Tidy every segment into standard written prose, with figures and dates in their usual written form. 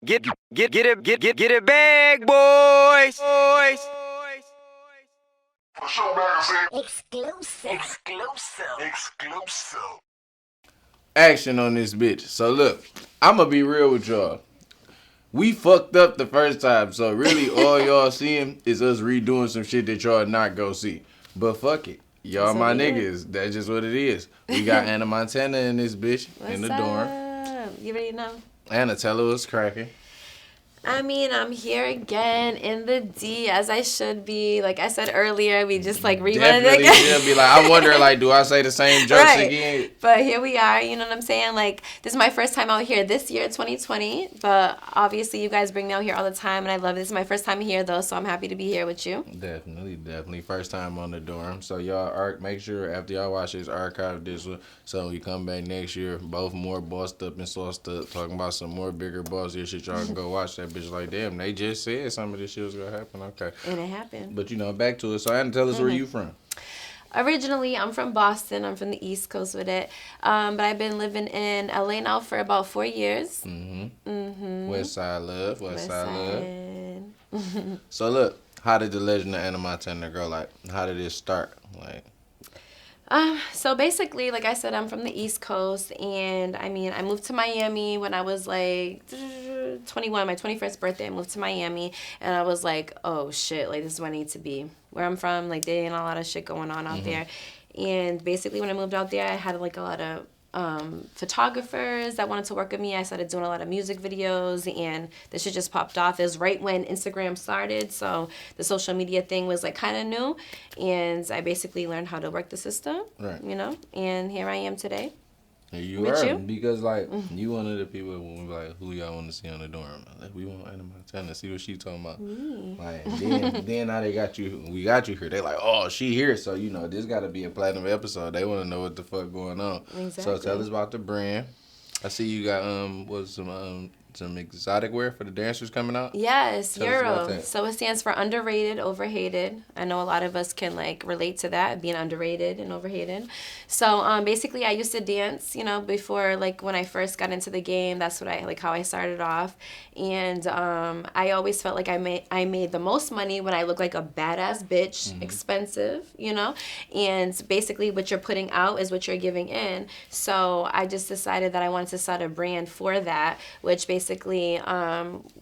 Get it bag, boys. For sure, magazine. Exclusive. Action on this bitch. So look, I'ma be real with y'all. We fucked up the first time, so really all y'all seeing is us redoing some shit that y'all not go see. But fuck it. Y'all my niggas. That's just what it is. We got Anna Montana in this bitch in the dorm. You ready to know? Anna, tell her what's cracking. I mean, I'm here again in the D as I should be. Like I said earlier, we just like rerun it again. She'll be like, I wonder, like, do I say the same jokes again? But here we are, you know what I'm saying? Like, this is my first time out here this year, 2020. But obviously, you guys bring me out here all the time, and I love it. This is my first time here, though, so I'm happy to be here with you. Definitely. First time on the dorm. So y'all make sure after y'all watch this, archive this one. So we come back next year, both more bossed up and sauced up, talking about some more bigger bossier shit. Y'all can go watch that bitch. Like, damn, they just said some of this shit was gonna happen. Okay. And it happened. But back to it. So Anna, tell us where you from. Originally, I'm from Boston. I'm from the East Coast with it. But I've been living in LA now for about 4 years. West Side love. So look, how did the legend of Anna Montana grow? Like, how did it start? Like. So basically, like I said, I'm from the East Coast, and I mean, I moved to Miami when I was like 21, my 21st birthday. I moved to Miami, and I was like, oh shit, like this is where I need to be. Where I'm from, like there ain't a lot of shit going on out there. And basically, when I moved out there, I had like a lot of photographers that wanted to work with me. I started doing a lot of music videos, and this shit just popped off. It was right when Instagram started, so the social media thing was like kind of new, and I basically learned how to work the system, and here I am today. Here you are, because like you one of the people when we be like, who y'all want to see on the dorm? Like, we want Anna Montana, see what she talking about. Like then now we got you here. They like, oh, she here, so this got to be a platinum episode. They want to know what the fuck going on. Exactly. So tell us about the brand. I see you got some exotic wear for the dancers coming out. Yes, Euro. So it stands for underrated, overhated. I know a lot of us can like relate to that, being underrated and overhated. So basically, I used to dance, before like when I first got into the game. That's what how I started off, and I always felt like I made the most money when I look like a badass bitch, expensive, and basically what you're putting out is what you're giving in. So I just decided that I wanted to start a brand for that, which basically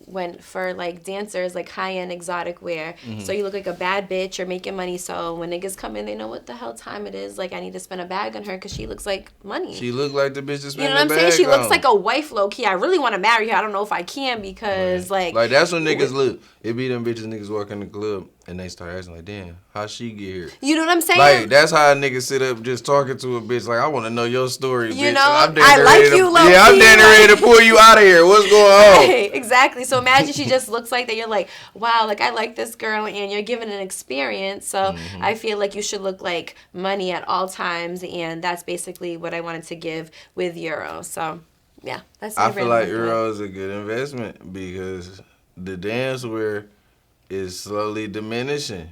went for like dancers, like high-end exotic wear. So you look like a bad bitch, you're making money, so when niggas come in, they know what the hell time it is. Like, I need to spend a bag on her because she looks like money. She look like the bitch that's spending a bag. You know what I'm saying? She looks on. like a wife, low-key. I really want to marry her. I don't know if I can because like that's when niggas look. It be them bitches niggas walk in the club and they start asking like, damn, how she get here? You know what I'm saying? Like, that's how a nigga sit up just talking to a bitch. Like, I want to know your story, bitch. I like you, low-key. Yeah, I'm damn ready to pull you out of here. What's going on? Right, exactly. So imagine she just looks like that. You're like, wow, like I like this girl, and you're given an experience. So I feel like you should look like money at all times, and that's basically what I wanted to give with Euro. So yeah, that's. I feel like Euro is a good investment because the dance wear is slowly diminishing.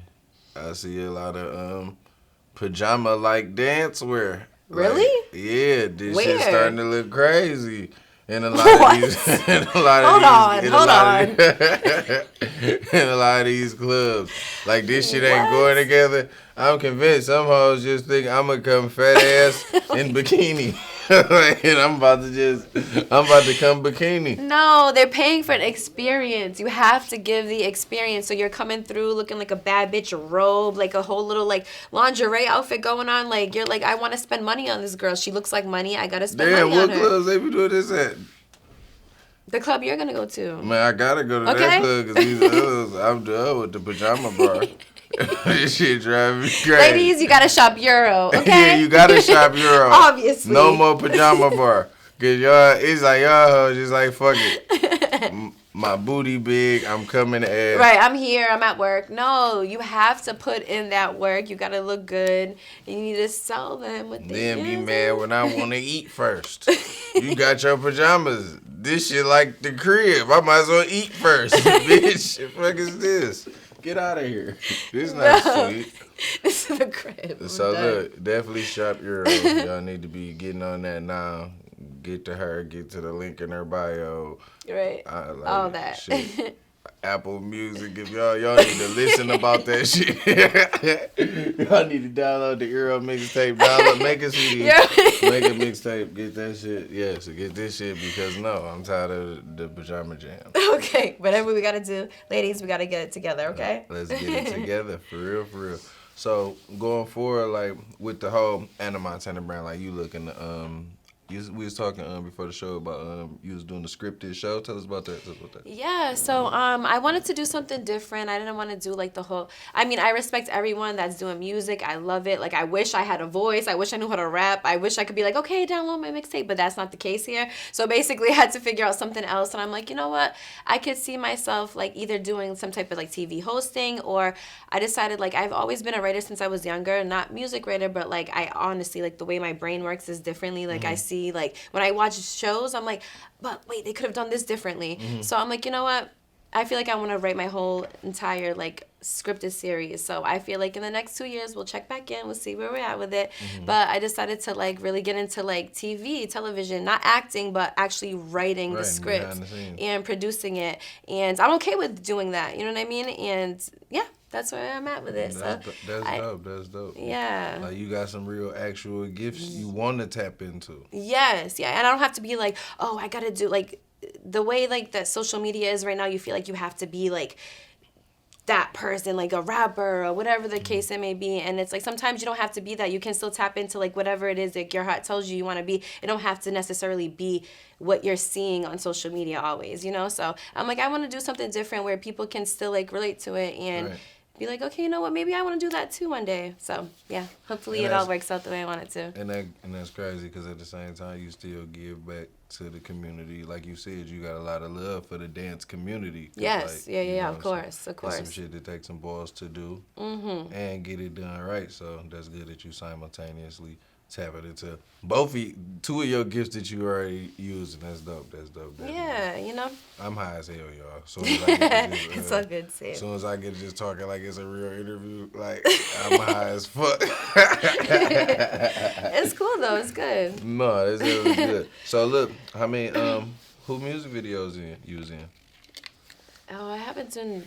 I see a lot of pajama-like dance wear. Really? Like, yeah, this Where? shit's starting to look crazy. In a lot of these, in a lot of these clubs, like this shit ain't going together. I'm convinced some hoes just think I'm gonna come fat ass in bikini. And I'm about to come bikini. No, they're paying for an experience. You have to give the experience. So you're coming through looking like a bad bitch robe, like a whole little like lingerie outfit going on. Like you're like, I want to spend money on this girl. She looks like money. I gotta spend money on her. Damn, what clubs they be doing this at? The club you're gonna go to. Man, I gotta go to that club because these others, I'm done with the pajama bar. This shit driving me crazy. Ladies, you gotta shop Euro, okay? Yeah, you gotta shop Euro. Obviously. No more pajama bar. Cause it's like y'all hoes just like, fuck it. My booty big, I'm coming ass. Right, I'm here, I'm at work. No, you have to put in that work. You gotta look good. You need to sell them with the Then be mad when I wanna eat first. You got your pajamas. This shit like the crib. I might as well eat first. Bitch, the fuck is this? Get out of here. This is not sweet. This is the crib. So look, definitely shop Euro. Y'all need to be getting on that now. get to her, get to the link in her bio. Right. Like, all that. Shit. Apple Music, if y'all need to listen about that shit. Y'all need to download the Euro mixtape. Make a CD, make a mixtape, get that shit. Yeah, so get this shit because I'm tired of the pajama jam. Okay, whatever we gotta do, ladies, we gotta get it together. Okay. Let's get it together for real. So going forward, like with the whole Anna Montana brand, like you looking to we was talking before the show about you was doing the scripted show. Tell us about that. Yeah, so I wanted to do something different. I didn't want to do like the whole. I mean, I respect everyone that's doing music. I love it. Like, I wish I had a voice. I wish I knew how to rap. I wish I could be like, okay, download my mixtape, but that's not the case here. So basically, I had to figure out something else. And I'm like, you know what? I could see myself like either doing some type of like TV hosting, or I decided like I've always been a writer since I was younger. Not music writer, but like I honestly like the way my brain works is differently. Like I see like when I watch shows, I'm like, but wait, they could have done this differently. So I'm like, you know what? I feel like I want to write my whole entire like scripted series. So I feel like in the next 2 years we'll check back in, we'll see where we're at with it. But I decided to like really get into like television, not acting, but actually writing the script and producing it. And I'm okay with doing that. You know what I mean? And yeah. That's where I'm at with it. That's dope. That's dope. Yeah. Like you got some real actual gifts you want to tap into. Yes. Yeah. And I don't have to be like, oh, I got to do like the way like that social media is right now. You feel like you have to be like that person, like a rapper or whatever the case it may be. And it's like sometimes you don't have to be that. You can still tap into like whatever it is that your heart tells you want to be. It don't have to necessarily be what you're seeing on social media always, you know? So I'm like, I want to do something different where people can still like relate to it and be like, okay, you know what? Maybe I want to do that too one day. So yeah, hopefully it all works out the way I want it to. And that's crazy because at the same time you still give back to the community. Like you said, you got a lot of love for the dance community. Yes, like, yeah, of course. It's some shit that takes some balls to do and get it done right. So that's good that you simultaneously tap it into two of your gifts that you already using. That's dope. Yeah, you know. I'm high as hell, y'all. Soon as I get to it's all good, Sam. As soon as I get to just talking like it's a real interview, like I'm high as fuck. It's cool though. It's good. No, it's really good. So look, how many who music videos you was in? Oh, I haven't done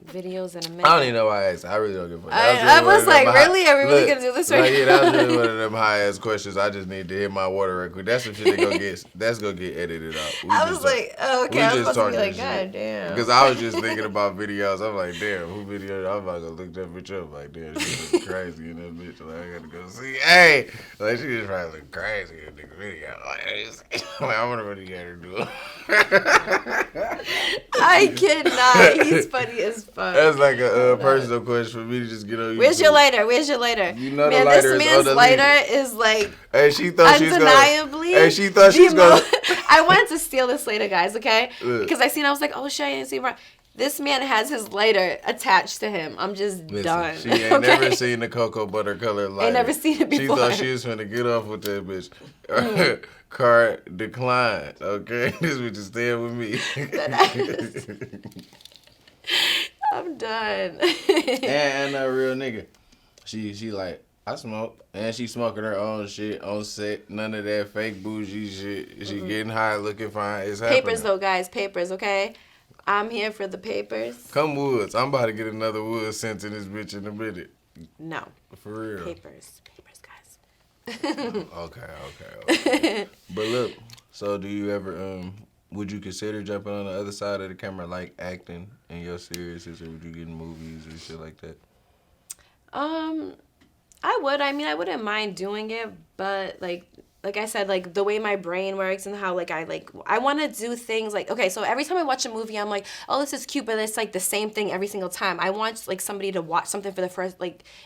videos in a minute. I don't even know why I asked. I really don't give a fuck. I was like, really? Are we really going to do this right now? Yeah, that was really one of them high-ass questions. I just need to hit my water right quick. That's some shit that's going to get edited out. I was like, oh, okay. I was supposed to be like, God damn. Because I was just thinking about videos. I'm like, damn, who video? I'm about to look that bitch up. Like, damn, she looks crazy in that bitch. Like, I got to go see. Hey! Like, she just probably look crazy in the video. Like, I wonder what he got her do. I cannot. He's funny as fuck. That's like a personal question for me to just get on YouTube. Where's your lighter? You know man, the lighter this man's is lighter is like hey, she thought undeniably. She thought she was going. I wanted to steal this later, guys. Okay, because I I was like, oh shit, I didn't see. This man has his lighter attached to him. I'm just done. She ain't never seen the cocoa butter colored lighter. I never seen it before. She thought she was finna get off with that bitch. Card declined. Okay, this bitch is staying with me. I'm done. and a real nigga. She like, I smoke. And she smoking her own shit on set. None of that fake bougie shit. She getting high, looking fine. It's happening. Papers though, guys. Papers, okay? I'm here for the papers. Come Woods. I'm about to get another Woods sent to this bitch in a minute. No. For real. Papers, guys. Okay. But look, so do you ever would you consider jumping on the other side of the camera like acting in your series, or would you get in movies or shit like that? I would. I mean, I wouldn't mind doing it, but like I said, like the way my brain works and how I want to do things like, okay, so every time I watch a movie, I'm like, oh, this is cute, but it's like the same thing every single time. I want like somebody to watch something for the first,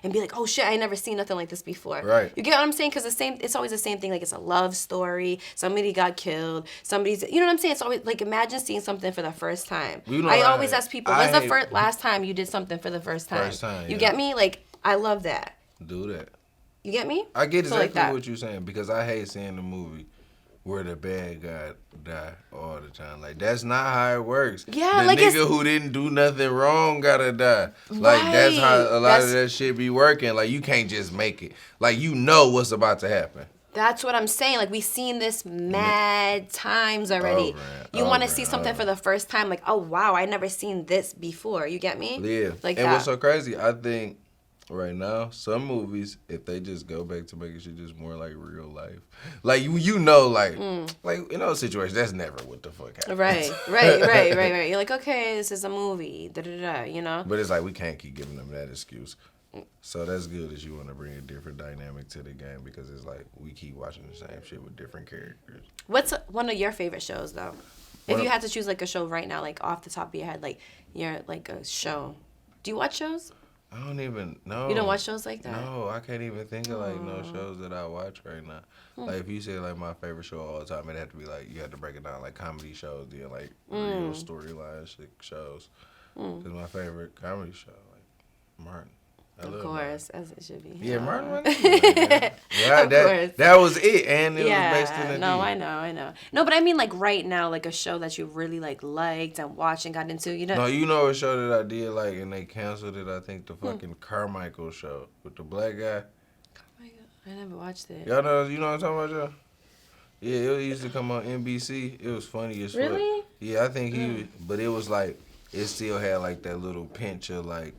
and be like, oh shit, I never seen nothing like this before. Right. You get what I'm saying? Because it's always the same thing. Like it's a love story. Somebody got killed. You know what I'm saying? It's always like, imagine seeing something for the first time. I always ask people, when's the last time you did something for the first time? You get me? Like, I love that. Do that. You get me? I get exactly what you're saying, because I hate seeing the movie where the bad guy die all the time. Like, that's not how it works. Yeah, the nigga who didn't do nothing wrong gotta die. Like, that's how a lot of that shit be working. Like, you can't just make it. Like, you know what's about to happen. That's what I'm saying. Like, we've seen this mad times already. You want to see something for the first time, like, oh, wow, I never seen this before. You get me? Yeah. Like and that. What's so crazy, I think right now, some movies, if they just go back to making shit just more like real life. Like, you know, like in those situations, that's never what the fuck happened. Right. You're like, okay, this is a movie, you know? But it's like, we can't keep giving them that excuse. So that's good that you want to bring a different dynamic to the game, because it's like we keep watching the same shit with different characters. What's one of your favorite shows, though? If you had to choose, like, a show right now, like, off the top of your head, like, you're, like, a show. Do you watch shows? I don't even know. You don't watch shows like that? No, I can't even think of, like, no shows that I watch right now. Like, if you say, like, my favorite show all the time, it'd have to be, like, you have to break it down, like, comedy shows, then, like, real storyline shows. Because my favorite comedy show, like, Martin. Of course, as it should be. Yeah, Martin was yeah, that was it, and it was based in the No, I know. No, but I mean, like, right now, like, a show that you really, like, liked and watched and got into, you know? No, you know a show that I did like, and they canceled it, I think, the fucking Carmichael show with the black guy. Carmichael? I never watched it. Y'all know, you know what I'm talking about, y'all? Yeah, it used to come on NBC. It was funny as fuck. Really? Yeah, I think but it was like, it still had, like, that little pinch of, like,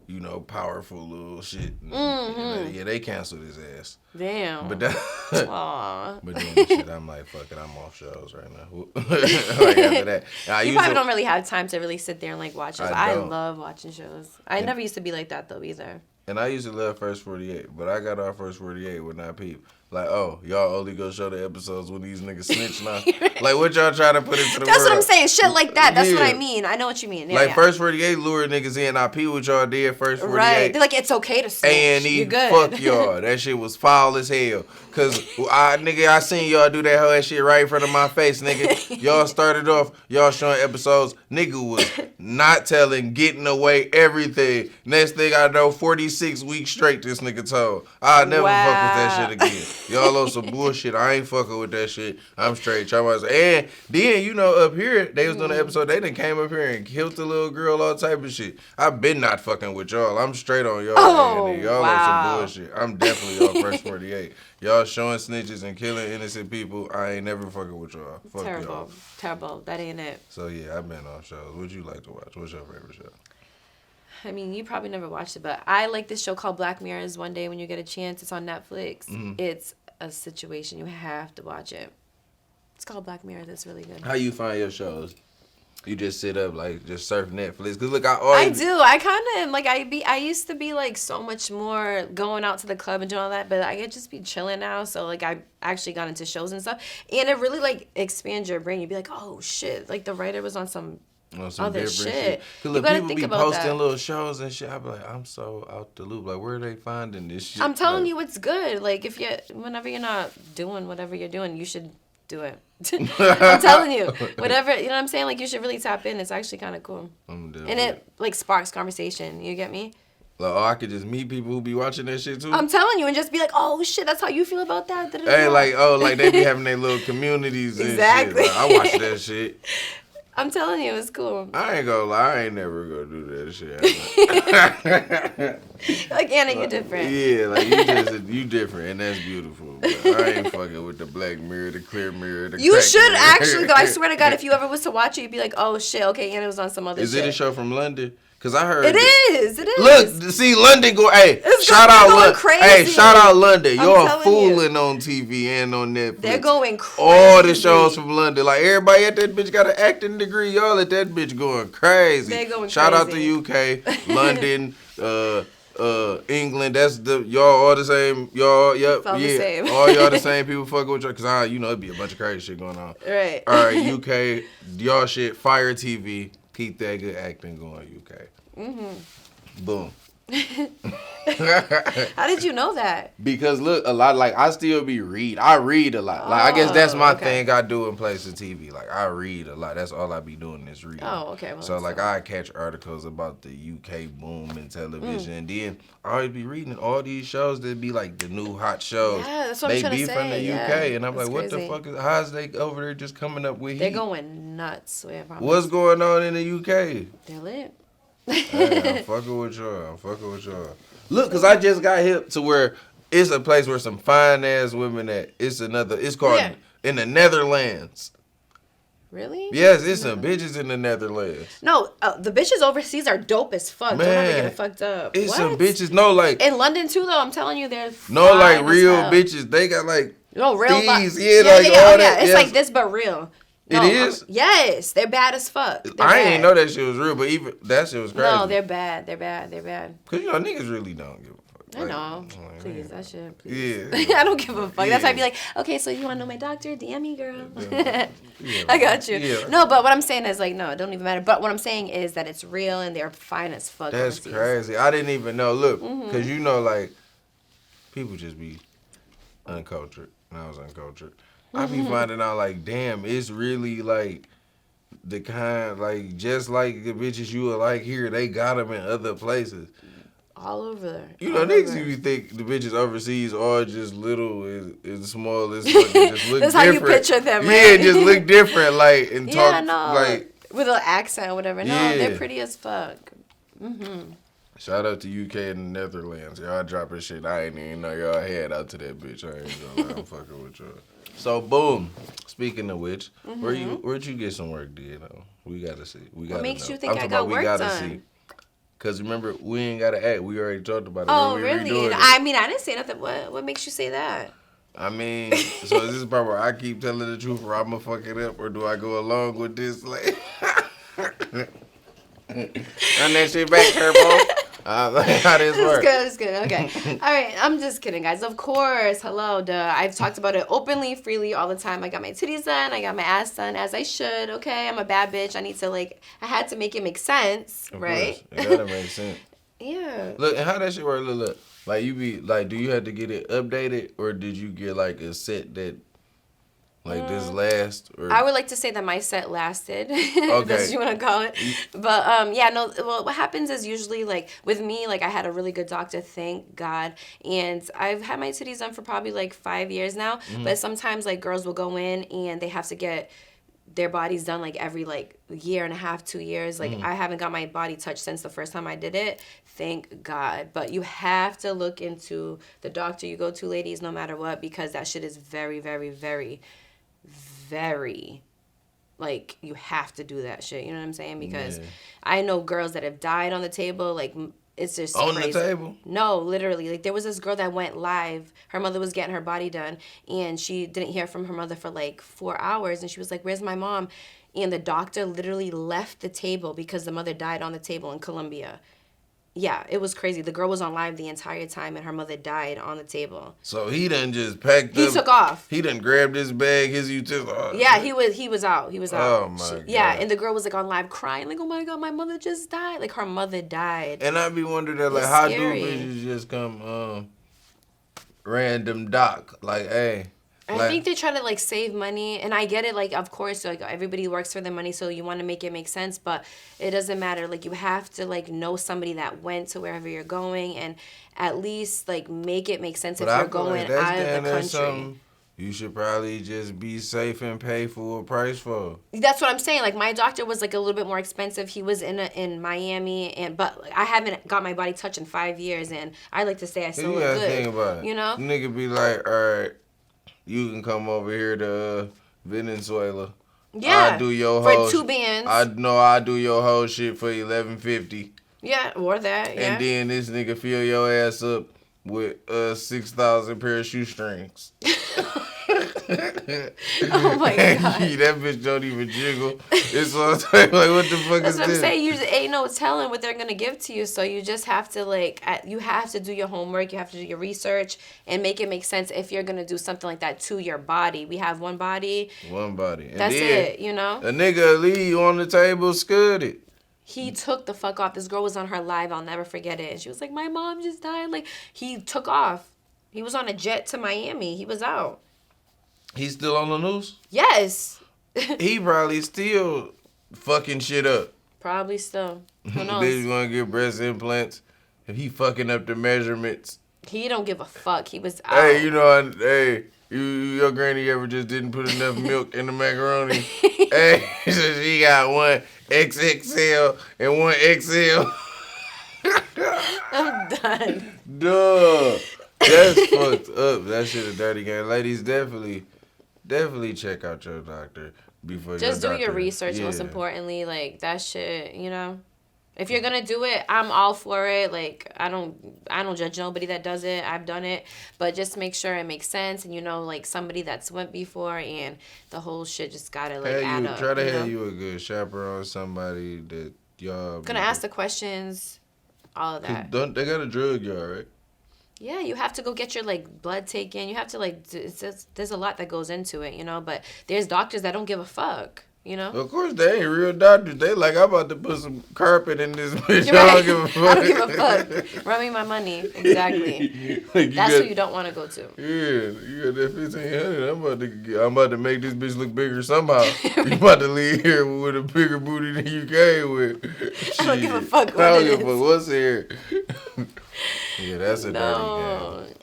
you know, powerful little shit. And yeah, they canceled his ass. Damn. But that, Aww. but doing this shit, I'm like, fuck it, I'm off shows right now. Like, after that. You probably don't really have time to really sit there and, like, watch shows. I don't. love watching shows. I never used to be like that, though, either. And I used to love First 48, but I got off First 48 when I peeped. Like, oh, y'all only go show the episodes when these niggas snitch now. Like, what y'all trying to put into the That's world? what I'm saying. Shit like that. That's what I mean. I know what you mean. Yeah, like, First 48 lured niggas in. I peeped what y'all did First 48. Right. They're like, it's okay to snitch. A&E, You're good. fuck y'all. That shit was foul as hell. Cause I seen y'all do that whole shit right in front of my face, nigga. Y'all started off, y'all showing episodes. Nigga was not telling, getting away, everything. Next thing I know, 46 weeks straight this nigga told. I'll never fuck with that shit again. Y'all on some bullshit. I ain't fucking with that shit. I'm straight. And then, you know, up here, they was doing the episode, they done came up here and killed the little girl, all type of shit. I been not fucking with y'all. I'm straight on y'all. Y'all on some bullshit. I'm definitely on First 48. Y'all showing snitches and killing innocent people. I ain't never fucking with y'all. Fuck y'all. Terrible. That ain't it. So yeah, I've been on shows. What you like to watch? What's your favorite show? I mean, you probably never watched it, but I like this show called Black Mirrors. One day when you get a chance, it's on Netflix. It's a situation. You have to watch it. It's called Black Mirrors. It's really good. How you find your shows? You just sit up, like, just surf Netflix? Cause look, I do. I kind of am. Like, I used to be, like, so much more going out to the club and doing all that, but I could just be chilling now. So, like, I actually got into shows and stuff. And it really, like, expands your brain. You'd be like, oh, shit. Like, the writer was on some other shit. Cause look, people be posting little shows and shit. I be like, I'm so out the loop. Like, where are they finding this shit? I'm telling you, it's good. Like, whenever you're not doing whatever you're doing, you should do it. I'm telling you, whatever, you know what I'm saying? Like, you should really tap in. It's actually kind of cool. And it, like, sparks conversation. You get me? Like, oh, I could just meet people who be watching that shit, too? I'm telling you, and just be like, oh, shit, that's how you feel about that? Hey, like they be having their little communities and shit. Like, I watch that shit. I'm telling you, it's cool. I ain't gonna lie, I ain't never gonna do that shit. Like, Anna, you're different. Yeah, like, you different, and that's beautiful. But I ain't fucking with the black mirror, the clear mirror, the You should mirror. actually, though. I swear to God, if you ever was to watch it, you'd be like, oh, shit, okay, Anna was on some other shit. Is it a show from London? Cause I heard it is. Look, see London go. Hey, shout out London. Hey, shout out London. You're fooling on TV and on Netflix. They're going crazy. All the shows from London, like everybody at that bitch got an acting degree. Y'all at that bitch going crazy. They're going shout crazy. out to UK, London, England. That's y'all all the same. Y'all, yep, all yeah, the same. all y'all the same people fucking with y'all. Cause it'd be a bunch of crazy shit going on. Right. All right, UK, y'all shit, fire TV. Keep that good acting going, UK. Boom. How did you know that? Because look, a lot, like, I still be read. I read a lot. Like, I guess that's my thing I do in place of TV. Like, I read a lot. That's all I be doing is reading. Oh, okay. Well, so, like, I catch articles about the UK boom in television. And then I always be reading all these shows that be, like, the new hot shows. Yeah, that's what I'm trying to say. They be from the UK. And I'm like, what the fuck how's they over there just coming up with They're heat? going nuts. What's going on in the UK? They're lit. Hey, I'm fucking with y'all. Look, because I just got hip to where It's a place where some fine ass women at. It's called in the Netherlands. Really? Yes, it's some bitches in the Netherlands. No, the bitches overseas are dope as fuck. Man, don't ever get it fucked up. It's some bitches. No, like in London too, though. I'm telling you, they're no, like real bitches. They got like no real thieves. all that. It's like this, but real. No, it is. Yes, they're bad as fuck. I ain't know that shit was real, but even that shit was crazy. No, they're bad. They're bad. They're bad. Cause niggas really don't give a fuck. I know. Please, that shit. Please. Yeah. I don't give a fuck. That's why I'd be like, okay, so you want to know my doctor? DM me, girl. I got you. Yeah. No, but what I'm saying is like, no, it don't even matter. But what I'm saying is that it's real and they're fine as fuck. That's overseas. crazy. I didn't even know. Look, cause like, people just be uncultured. And I was uncultured. I be finding out like, damn, it's really like the kind like just like the bitches you would like here. They got them in other places. All over there. Niggas you think the bitches overseas are just little and small as fuck. Just look That's different. how you picture them, right? Yeah, just look different, like, and talk, like... With an accent or whatever. No, yeah. they're pretty as fuck. Shout out to UK and the Netherlands. Y'all dropping shit I ain't even know y'all had out to that bitch. I ain't gonna lie, I'm fucking with y'all. So, boom. Speaking of which, where'd you get some work did, though? We gotta see. What makes you think I got work done? See. Because remember, we ain't got to act. We already talked about it. Oh, really? I mean, I didn't say nothing. What makes you say that? I mean, so is this part where I keep telling the truth or I'm going to fuck it up, or do I go along with this? Like, run that shit back, Turbo. How this work? It's good. Okay. All right. I'm just kidding, guys. Of course. Hello, duh. I've talked about it openly, freely, all the time. I got my titties done. I got my ass done, as I should. Okay. I'm a bad bitch. I need to, I had to make it make sense, right? Of course. It gotta make sense. Yeah. Look, and how that shit work? Look. Like, you be, like, do you have to get it updated, or did you get, like, a set that, like, this last? Or? I would like to say that my set lasted. Okay. That's what you want to call it. But, yeah, no, well, what happens is usually, with me, I had a really good doctor, thank God. And I've had my titties done for probably, 5 years now. Mm-hmm. But sometimes, girls will go in and they have to get their bodies done, every, year and a half, 2 years. I haven't got my body touched since the first time I did it. Thank God. But you have to look into the doctor you go to, ladies, no matter what, because that shit is very, very, very, very, you have to do that shit. You know what I'm saying? Because I know girls that have died on the table, it's just on crazy. The table? No, literally. There was this girl that went live. Her mother was getting her body done, and she didn't hear from her mother for 4 hours, and she was like, "Where's my mom?" And the doctor literally left the table because the mother died on the table in Colombia. Yeah, it was crazy. The girl was on live the entire time, and her mother died on the table. So he done just packed up. He took off. He done grabbed his bag, his utensils. Yeah, he was out. He was out. Oh, my God. Yeah, and the girl was, on live crying, oh, my God, my mother just died. Her mother died. And I be wondering, how scary. Do bitches just come random doc? Hey... I think they try to save money, and I get it. Of course, everybody works for their money, so you want to make it make sense. But it doesn't matter. You have to know somebody that went to wherever you're going, and at least make it make sense if you're going out of the country. You should probably just be safe and pay full price for. That's what I'm saying. My doctor was a little bit more expensive. He was in Miami, but I haven't got my body touched in 5 years, and I like to say I still look good. Think about it. You know, nigga be like, all right. You can come over here to Venezuela. Yeah. I do your whole for 2 bands. I do your whole shit for $11.50. Yeah, or that. Yeah. And then this nigga fill your ass up with 6,000 pair of shoestrings. Oh my God. That bitch don't even jiggle. It's all what the fuck That's is what this? I'm saying. You ain't no telling what they're gonna give to you, so you just have to you have to do your homework. You have to do your research and make it make sense if you're gonna do something like that to your body. We have one body. One body. And that's it. You know. A nigga leave you on the table, scudded. He took the fuck off. This girl was on her live. I'll never forget it. And she was like, "My mom just died." He took off. He was on a jet to Miami. He was out. He's still on the news? Yes. He probably still fucking shit up. Probably still. Who knows? He's gonna get breast implants. If he fucking up the measurements. He don't give a fuck. He was out. Hey, your granny ever just didn't put enough milk in the macaroni? Hey, so she got one XXL and one XL. I'm done. Duh. That's fucked up. That shit a dirty game. Ladies, definitely check out your doctor before Just your do your doctor. research, most importantly. Like, that shit, you know? If you're gonna do it, I'm all for it. Like, I don't judge nobody that does it. I've done it, but just make sure it makes sense, and you know, like somebody that's went before, and the whole shit just gotta like add up. Try to have know? you a good chaperone, somebody that y'all Gonna ask the questions, all of that. They got a drug yard, right? Yeah, you have to go get your like blood taken. You have to like there's a lot that goes into it, you know. But there's doctors that don't give a fuck. You know? Of course, they ain't real doctors. They like, I'm about to put some carpet in this bitch. Right. I don't give a fuck. I don't give a fuck. Run me my money. Exactly. That's who you don't want to go to. Yeah, you got that 1,500. I'm about to make this bitch look bigger somehow. You about to leave here with a bigger booty than you came with. I don't give a fuck what I don't it give a is. fuck what's here. Yeah, that's a dirty game.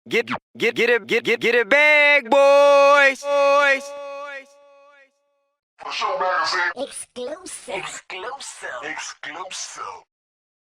Get it bag, boys. For sure magazine. Exclusive.